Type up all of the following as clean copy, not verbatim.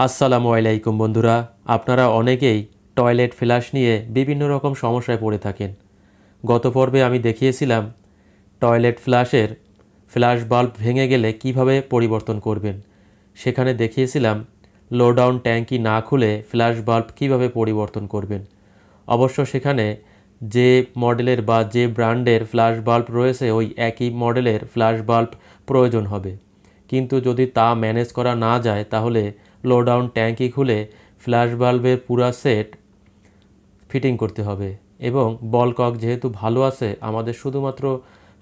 আসসালামু আলাইকুম বন্ধুরা, আপনারা অনেকেই টয়লেট ফ্লাশ নিয়ে বিভিন্ন রকম সমস্যায় পড়ে থাকেন। গত পর্বে আমি দেখিয়েছিলাম টয়লেট ফ্লাশের ফ্ল্যাশ বাল্ব ভেঙে গেলে কিভাবে পরিবর্তন করবেন। সেখানে দেখিয়েছিলাম লো ডাউন ট্যাঙ্কি না খুলে ফ্ল্যাশ বাল্ব কিভাবে পরিবর্তন করবেন। অবশ্য সেখানে যে মডেলের বা যে ব্র্যান্ডের ফ্ল্যাশ বাল্ব রয়েছে ওই একই মডেলের ফ্ল্যাশ বাল্ব প্রয়োজন হবে। কিন্তু যদি তা ম্যানেজ করা না যায় তাহলে লো ডাউন ট্যাঙ্কি খুলে ফ্ল্যাশ বাল্বের পুরা সেট ফিটিং করতে হবে এবং বল কক যেহেতু ভালো আছে আমাদের শুধুমাত্র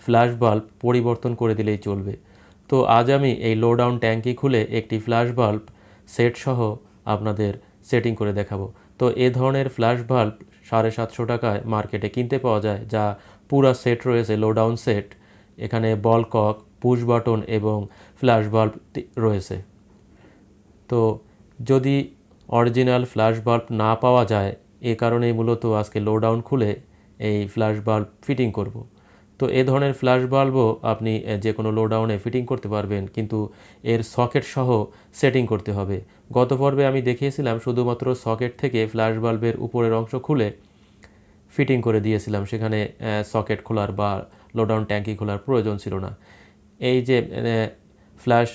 ফ্ল্যাশ বাল্ব পরিবর্তন করে দিলেই চলবে। তো আজ আমি এই লো ডাউন ট্যাঙ্কি খুলে একটি ফ্ল্যাশ বাল্ব সেট সহ আপনাদের সেটিং করে দেখাবো। তো এ ধরনের ফ্ল্যাশ বাল্ব 750 টাকায় মার্কেটে কিনতে পাওয়া যায়, যা পুরা সেট রয়েছে লো ডাউন সেট। এখানে বল কক, পুশ বাটন এবং ফ্ল্যাশ বাল্ব রয়েছে। তো যদি অরিজিনাল ফ্ল্যাশ বাল্ব না পাওয়া যায়, এ কারণেই মূলত আজকে লো ডাউন খুলে এই ফ্ল্যাশ বাল্ব ফিটিং করব। তো এ ধরনের ফ্ল্যাশ বাল্বও আপনি যে কোনো লো ডাউনে ফিটিং করতে পারবেন, কিন্তু এর সকেট সহ সেটিং করতে হবে। গত পর্বে আমি দেখিয়েছিলাম শুধুমাত্র সকেট থেকে ফ্ল্যাশ বাল্বের উপরের অংশ খুলে ফিটিং করে দিয়েছিলাম, সেখানে সকেট খোলার বা লো ডাউন ট্যাঙ্কি খোলার প্রয়োজন ছিল না। এই যে ফ্ল্যাশ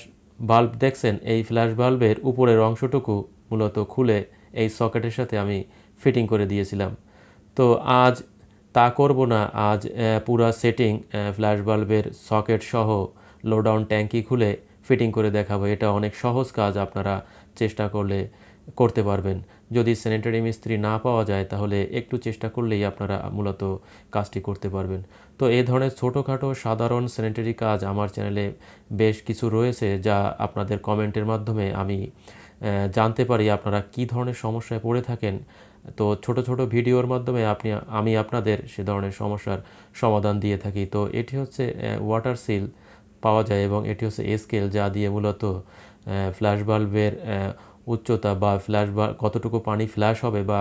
বাল্ব দেখছেন, এই ফ্ল্যাশ বাল্বের উপরের অংশটুকু মূলত খুলে এই সকেটের সাথে আমি ফিটিং করে দিয়েছিলাম। তো আজ তা করব না, আজ পুরা সেটিং ফ্ল্যাশ বাল্বের সকেট সহ লো ডাউন ট্যাঙ্কি খুলে ফিটিং করে দেখাবো। এটা অনেক সহজ কাজ, আপনারা চেষ্টা করলে করতে পারবেন। যদি স্যানিটারি মিস্ত্রি না পাওয়া যায় তাহলে একটু চেষ্টা করলেই আপনারা মূলত কাজটি করতে পারবেন। তো এই ধরনের ছোটোখাটো সাধারণ স্যানিটারি কাজ আমার চ্যানেলে বেশ কিছু রয়েছে, যা আপনাদের কমেন্টের মাধ্যমে আমি জানতে পারি আপনারা কী ধরনের সমস্যায় পড়ে থাকেন। তো ছোট ছোট ভিডিওর মাধ্যমে আমি আপনাদের সে ধরনের সমস্যার সমাধান দিয়ে থাকি। তো এটি হচ্ছে ওয়াটার সিল পাওয়া যায় এবং এটি হচ্ছে স্কেল, যা দিয়ে মূলত ফ্ল্যাশ বাল্বের উচ্চতা বা ফ্ল্যাশ বাল্ব কতটুকু পানি ফ্ল্যাশ হবে বা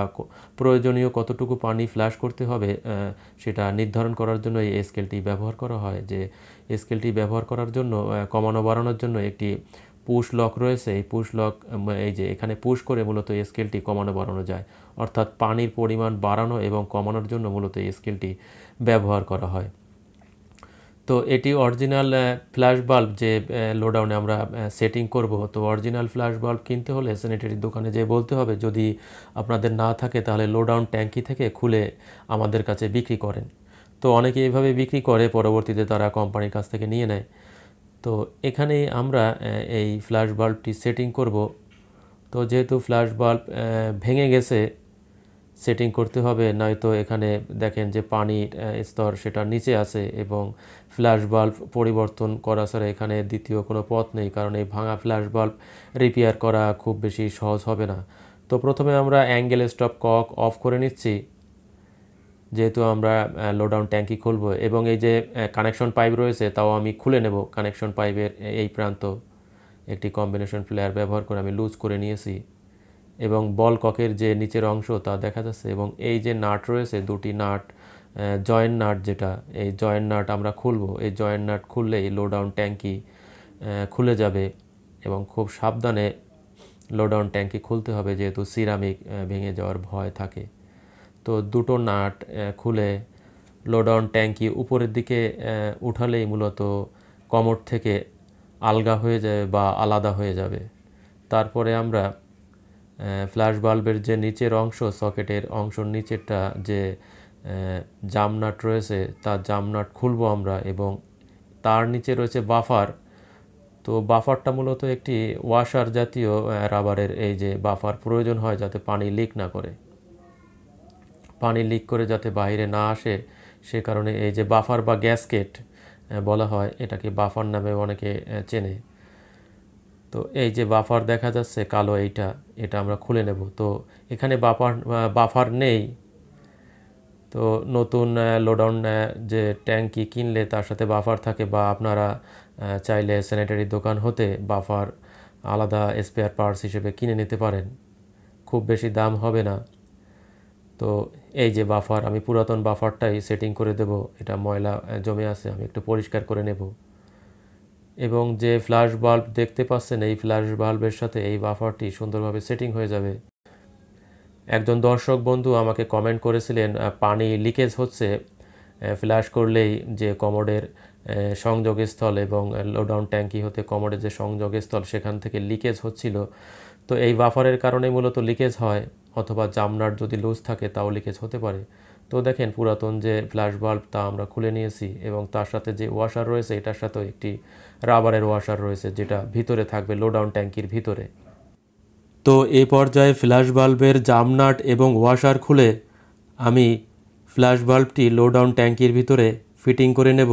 প্রয়োজনীয় কতটুকু পানি ফ্ল্যাশ করতে হবে সেটা নির্ধারণ করার জন্য এই স্কেলটি ব্যবহার করা হয়। যে স্কেলটি ব্যবহার করার জন্য কমানো বাড়ানোর জন্য একটি পুশ লক রয়েছে। এই পুশ লক, এই যে এখানে পুশ করে মূলত এই স্কেলটি কমানো বাড়ানো যায়, অর্থাৎ পানির পরিমাণ বাড়ানো এবং কমানোর জন্য মূলত এই স্কেলটি ব্যবহার করা হয়। তো এটি অরিজিনাল ফ্ল্যাশ বাল্ব যে লো ডাউনে আমরা সেটিং করব। তো অরিজিনাল ফ্ল্যাশ বাল্ব কিনতে হলে স্যানিটারি দোকানে যেয়ে বলতে হবে, যদি আপনাদের না থাকে তাহলে লো ডাউন ট্যাঙ্কি থেকে খুলে আমাদের কাছে বিক্রি করেন। তো অনেকে এইভাবে বিক্রি করে, পরবর্তীতে তারা কোম্পানির কাছ থেকে নিয়ে নেয়। তো এখানেই আমরা এই ফ্ল্যাশ বাল্বটি সেটিং করব। তো যেহেতু ফ্ল্যাশ বাল্ব ভেঙে গেছে, সেটিং করতে হবে, নয়তো এখানে দেখেন যে পানির স্তর সেটা নিচে আছে এবং ফ্ল্যাশ বাল্ব পরিবর্তন করা ছাড়া এখানে দ্বিতীয় কোনো পথ নেই, কারণ এই ভাঙা ফ্ল্যাশ বাল্ব রিপেয়ার করা খুব বেশি সহজ হবে না। তো প্রথমে আমরা অ্যাঙ্গেল স্টপ কক অফ করে নিচ্ছি, যেহেতু আমরা লো ডাউন ট্যাঙ্কি খুলব। এবং এই যে কানেকশন পাইপ রয়েছে তাও আমি খুলে নেব। কানেকশন পাইপের এই প্রান্ত একটি কম্বিনেশন প্লেয়ার ব্যবহার করে আমি লুজ করে নিয়েছি এবং বল ককের যে নিচের অংশ তা দেখা যাচ্ছে। এবং এই যে নাট রয়েছে, দুটি নাট, জয়েন্ট নাট, যেটা এই জয়েন্ট নাট আমরা খুলব। এই জয়েন্ট নাট খুললে এই লো ডাউন ট্যাঙ্কি খুলে যাবে এবং খুব সাবধানে লো ডাউন ট্যাঙ্কি খুলতে হবে, যেহেতু সিরামিক ভেঙে যাওয়ার ভয় থাকে। তো দুটো নাট খুলে লো ডাউন ট্যাঙ্কি উপরের দিকে উঠালেই মূলত কমোড থেকে আলগা হয়ে যাবে বা আলাদা হয়ে যাবে। তারপরে আমরা ফ্ল্যাশ বাল্বের যে নিচের অংশ, সকেটের অংশের নিচেরটা যে জাম নাট রয়েছে, তার জাম নাট খুলব আমরা। এবং তার নিচে রয়েছে বাফার। তো বাফারটা মূলত একটি ওয়াশার জাতীয় রাবারের এই যে বাফার প্রয়োজন হয়, যাতে পানি লিক না করে, পানি লিক করে যাতে বাইরে না আসে, সে কারণে এই যে বাফার বা গ্যাসকেট বলা হয়, এটাকে বাফার নামে অনেকে চেনে। তো এই যে বাফার দেখা যাচ্ছে কালো, এটা আমরা খুলে নেব। তো এখানে বাফার নেই। তো নতুন লো ডাউন যে ট্যাঙ্কি কিনলে তার সাথে বাফার থাকে, বা আপনারা চাইলে স্যানিটারি দোকান হতে বাফার আলাদা স্পেয়ার পার্টস হিসেবে কিনে নিতে পারেন, খুব বেশি দাম হবে না। তো এই যে বাফার, আমি পুরাতন বাফারটাই সেটিং করে দেব। এটা ময়লা জমে আছে, আমি একটু পরিষ্কার করে নেব। এবং যে ফ্ল্যাশ বাল্ব দেখতে পাচ্ছেন এই ফ্ল্যাশ বাল্বের সাথে এই বাফারটি সুন্দরভাবে সেটিং হয়ে যাবে। একজন দর্শক বন্ধু আমাকে কমেন্ট করেছিলেন পানি লিকেজ হচ্ছে ফ্ল্যাশ করলেই, যে কমোডের সংযোগস্থল এবং লোডাউন ট্যাঙ্কি হতে কমোডের যে সংযোগস্থল সেখান থেকে লিকেজ হচ্ছিল। তো এই বাফারের কারণে মূলত লিকেজ হয়, অথবা জামনাট যদি লুজ থাকে তাও লিকেজ হতে পারে। তো দেখেন পুরাতন যে ফ্ল্যাশ বাল্ব তা আমরা খুলে নিয়েছি এবং তার সাথে যে ওয়াশার রয়েছে এটার সাথেও একটি রাবারের ওয়াশার রয়েছে যেটা ভিতরে থাকবে লোডাউন ট্যাঙ্কির ভিতরে। তো এই পর্যায়ে ফ্ল্যাশ বাল্বের জামনাট এবং ওয়াশার খুলে আমি ফ্ল্যাশ বাল্বটি লোডাউন ট্যাঙ্কির ভিতরে ফিটিং করে নেব।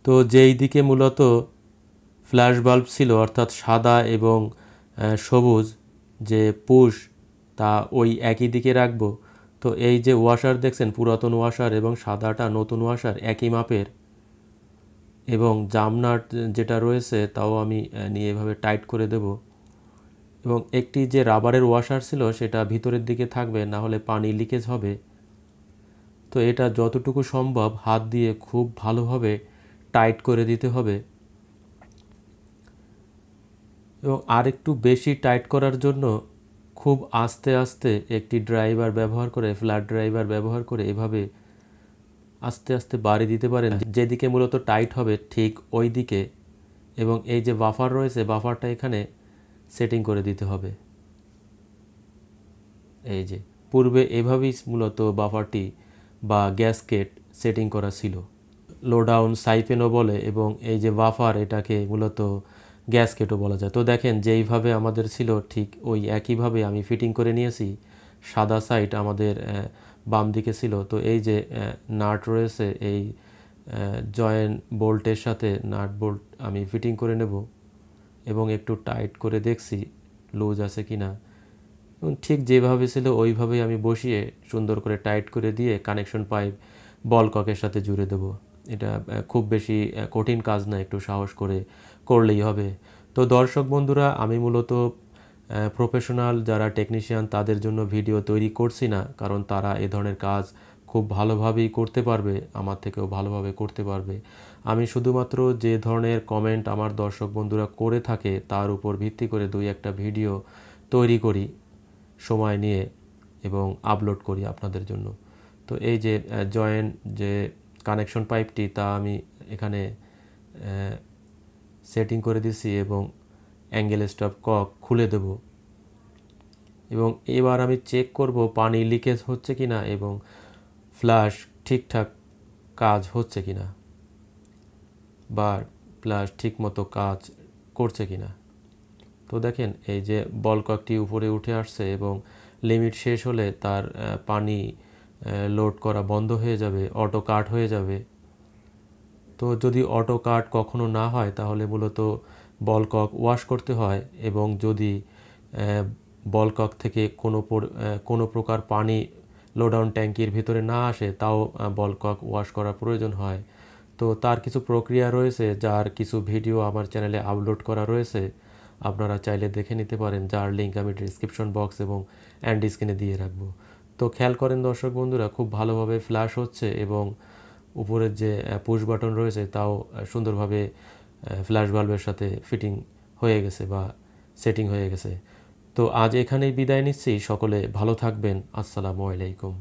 তো যেই দিকে মূলত ফ্ল্যাশ বাল্ব ছিল অর্থাৎ সাদা এবং সবুজ যে পুশ, তা ওই একই দিকে রাখব। তো এই যে ওয়াশার দেখছেন পুরাতন ওয়াশার এবং সাদাটা নতুন ওয়াশার একই মাপের, এবং জামনাট যেটা রয়েছে তাও আমি নিয়ে এভাবে টাইট করে দেব। এবং একটি যে রাবারের ওয়াশার ছিল সেটা ভিতরের দিকে থাকবে, না হলে পানি লিকেজ হবে। তো এটা যতটুকু সম্ভব হাত দিয়ে খুব ভালোভাবে টাইট করে দিতে হবে। এবং আরেকটু বেশি টাইট করার জন্য খুব আস্তে আস্তে একটি ড্রাইভার ব্যবহার করে, ফ্ল্যাট ড্রাইভার ব্যবহার করে এভাবে আস্তে আস্তে বাড়ি দিতে পারেন, যেদিকে মূলত টাইট হবে ঠিক ওই দিকে। এবং এই যে বাফার রয়েছে বাফারটা এখানে সেটিং করে দিতে হবে। এই যে পূর্বে এভাবেই মূলত বাফারটি বা গ্যাসকেট সেটিং করা ছিল, লোডাউন সাইপেনও বলে, এবং এই যে বাফার এটাকে মূলত গ্যাসকেটও বলা যায়। তো দেখেন যেইভাবে আমাদের ছিল ঠিক ওই একইভাবে আমি ফিটিং করে নিয়েছি। সাদা সাইড আমাদের বাম দিকে ছিল। তো এই যে নাট রয়েছে এই জয়েন্ট বোল্টের সাথে নাট বোল্ট আমি ফিটিং করে নেব এবং একটু টাইট করে দেখছি লুজ আছে কি না। এবং ঠিক যেভাবে ছিল ওইভাবেই আমি বসিয়ে সুন্দর করে টাইট করে দিয়ে কানেকশন পাইপ বল ককের সাথে জুড়ে দেব। এটা খুব বেশি কঠিন কাজ না, একটু সাহস করে করলেই হবে। তো দর্শক বন্ধুরা, আমি মূলত প্রফেশনাল যারা টেকনিশিয়ান তাদের জন্য ভিডিও তৈরি করছি না, কারণ তারা এ ধরনের কাজ খুব ভালোভাবেই করতে পারবে, আমার থেকেও ভালোভাবে করতে পারবে। আমি শুধুমাত্র যে ধরনের কমেন্ট আমার দর্শক বন্ধুরা করে থাকে তার উপর ভিত্তি করে দুই একটা ভিডিও তৈরি করি সময় নিয়ে এবং আপলোড করি আপনাদের জন্য। তো এই যে জয়েন্ট যে কানেকশন পাইপটি তা আমি এখানে সেটিং করে দিছি এবং অ্যাঙ্গেল স্টপ কক খুলে দেব। এবং এবার আমি চেক করব পানি লিকেজ হচ্ছে কিনা এবং ফ্ল্যাশ ঠিকঠাক কাজ হচ্ছে কিনা বা ফ্ল্যাশ ঠিকমতো কাজ করছে কিনা। তো দেখেন এই যে বল ককটি উপরে উঠে আসছে এবং লিমিট শেষ হলে তার পানি লোড করা বন্ধ হয়ে যাবে, অটো কাট হয়ে যাবে। তো যদি অটো কাট কখনো না হয় তাহলে মূলত বল কক ওয়াশ করতে হয়, এবং যদি বল কক থেকে কোনো প্রকার পানি লোডাউন ট্যাঙ্কির ভিতরে না আসে তাও বল কক ওয়াশ করা প্রয়োজন হয়। তো তার কিছু প্রক্রিয়া রয়েছে, যার কিছু ভিডিও আমার চ্যানেলে আপলোড করা রয়েছে, আপনারা চাইলে দেখে নিতে পারেন, যার লিঙ্ক আমি ডিসক্রিপশন বক্স এবং এন্ড স্ক্রিনে দিয়ে রাখবো। তো খেয়াল করেন দর্শক বন্ধুরা, খুব ভালোভাবে ফ্ল্যাশ হচ্ছে এবং উপরের যে পুশ বাটন রয়েছে তাও সুন্দরভাবে ফ্ল্যাশ বাল্বের সাথে ফিটিং হয়ে গেছে বা সেটিং হয়ে গেছে। তো আজ এখানেই বিদায় নিচ্ছি। সকলে ভালো থাকবেন। আসসালামু আলাইকুম।